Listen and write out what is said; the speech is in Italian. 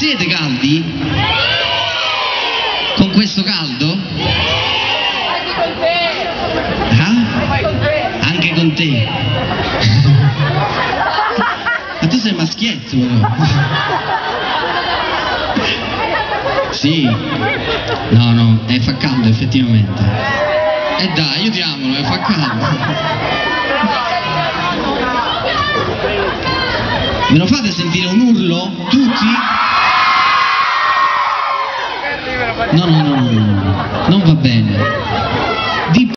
Siete caldi? Con questo caldo? Anche con te. Ah? Anche con te. Ma tu sei maschietto però. Sì. No, fa caldo effettivamente. Dai, aiutiamolo, fa caldo. Me lo fate sentire un urlo? Tutti? No.